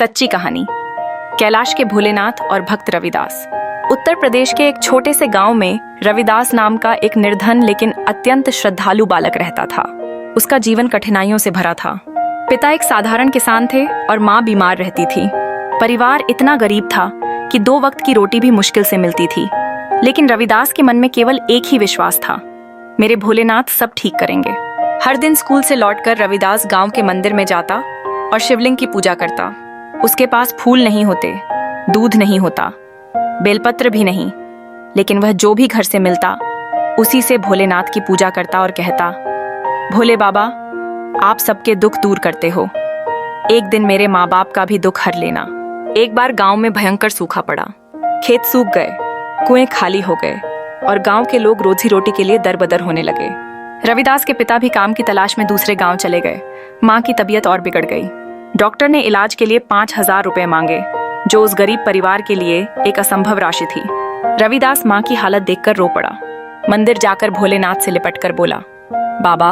सच्ची कहानी। कैलाश के भोलेनाथ और भक्त रविदास। उत्तर प्रदेश के एक छोटे से गांव में रविदास नाम का एक निर्धन लेकिन अत्यंत श्रद्धालु बालक रहता था। उसका जीवन कठिनाइयों से भरा था। पिता एक साधारण किसान थे और माँ बीमार रहती थी। परिवार इतना गरीब था कि 2 वक्त की रोटी भी मुश्किल से मिलती थी। लेकिन रविदास के मन में केवल एक ही विश्वास था, मेरे भोलेनाथ सब ठीक करेंगे। हर दिन स्कूल से लौटकर रविदास गांव के मंदिर में जाता और शिवलिंग की पूजा करता। उसके पास फूल नहीं होते, दूध नहीं होता, बेलपत्र भी नहीं, लेकिन वह जो भी घर से मिलता उसी से भोलेनाथ की पूजा करता और कहता, भोले बाबा, आप सबके दुख दूर करते हो, एक दिन मेरे माँ बाप का भी दुख हर लेना। एक बार गांव में भयंकर सूखा पड़ा। खेत सूख गए, कुएं खाली हो गए और गांव के लोग रोजी रोटी के लिए दरबदर होने लगे। रविदास के पिता भी काम की तलाश में दूसरे गांव चले गए। माँ की तबीयत और बिगड़ गई। डॉक्टर ने इलाज के लिए 5,000 रुपए मांगे, जो उस गरीब परिवार के लिए एक असंभव राशि थी। रविदास माँ की हालत देखकर रो पड़ा। मंदिर जाकर भोलेनाथ से लिपटकर बोला, बाबा,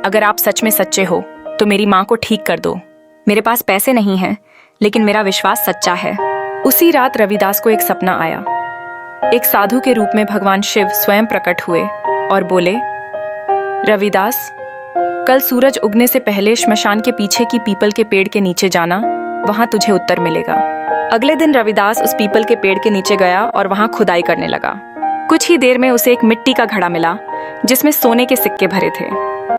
अगर आप सच में सच्चे हो तो मेरी माँ को ठीक कर दो। मेरे पास पैसे नहीं हैं, लेकिन मेरा विश्वास सच्चा है। उसी रात रविदास को एक सपना आया। एक साधु के रूप में भगवान शिव स्वयं प्रकट हुए और बोले, रविदास, कल सूरज उगने से पहले श्मशान के पीछे की पीपल के पेड़ के नीचे जाना, वहां तुझे उत्तर मिलेगा। अगले दिन रविदास उस पीपल के पेड़ के नीचे गया और वहां खुदाई करने लगा। कुछ ही देर में उसे एक मिट्टी का घड़ा मिला जिसमें सोने के सिक्के भरे थे।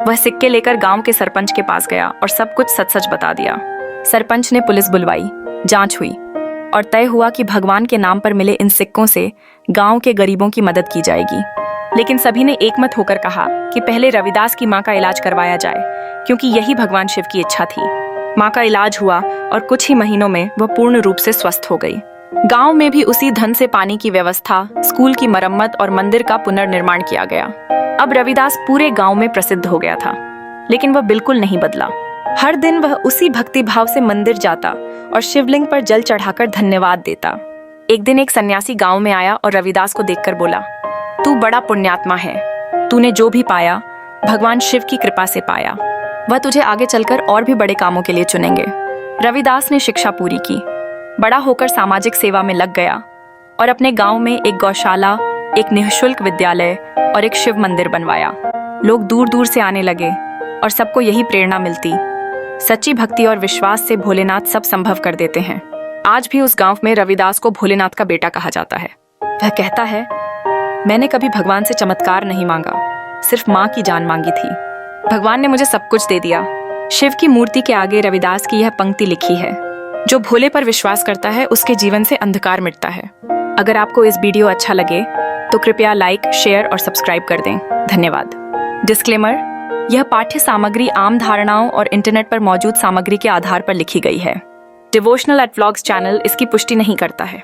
वह सिक्के लेकर गांव के सरपंच के पास गया और सब कुछ सच सच बता दिया। सरपंच ने पुलिस बुलवाई, जांच हुई और तय हुआ कि भगवान के नाम पर मिले इन सिक्कों से गांव के गरीबों की मदद की जाएगी। लेकिन सभी ने एकमत होकर कहा कि पहले रविदास की मां का इलाज करवाया जाए, क्योंकि यही भगवान शिव की इच्छा थी। मां का इलाज हुआ और कुछ ही महीनों में वह पूर्ण रूप से स्वस्थ हो गई। गांव में भी उसी धन से पानी की व्यवस्था, स्कूल की मरम्मत और मंदिर का पुनर्निर्माण किया गया। अब रविदास पूरे गांव में प्रसिद्ध हो गया था, लेकिन वह बिल्कुल नहीं बदला। हर दिन वह उसी भक्ति भाव से मंदिर जाता और शिवलिंग पर जल चढ़ाकर धन्यवाद देता। एक दिन एक सन्यासी गांव में आया और रविदास को देखकर बोला, तू बड़ा पुण्यात्मा है। तूने जो भी पाया भगवान शिव की कृपा से पाया। वह तुझे आगे चलकर और भी बड़े कामों के लिए चुनेंगे। रविदास ने शिक्षा पूरी की, बड़ा होकर सामाजिक सेवा में लग गया और अपने गांव में एक गौशाला, एक निःशुल्क विद्यालय और एक शिव मंदिर बनवाया। लोग दूर दूर से आने लगे और सबको यही प्रेरणा मिलती, सच्ची भक्ति और विश्वास से भोलेनाथ सब संभव कर देते हैं। आज भी उस गांव में रविदास को भोलेनाथ का बेटा कहा जाता है। वह कहता है, मैंने कभी भगवान से चमत्कार नहीं मांगा, सिर्फ माँ की जान मांगी थी। भगवान ने मुझे सब कुछ दे दिया। शिव की मूर्ति के आगे रविदास की यह पंक्ति लिखी है, जो भोले पर विश्वास करता है उसके जीवन से अंधकार मिटता है। अगर आपको इस वीडियो अच्छा लगे तो कृपया लाइक, शेयर और सब्सक्राइब कर दें। धन्यवाद। डिस्क्लेमर, यह पाठ्य सामग्री आम धारणाओं और इंटरनेट पर मौजूद सामग्री के आधार पर लिखी गई है। डिवोशनल @व्लॉग्स चैनल इसकी पुष्टि नहीं करता है।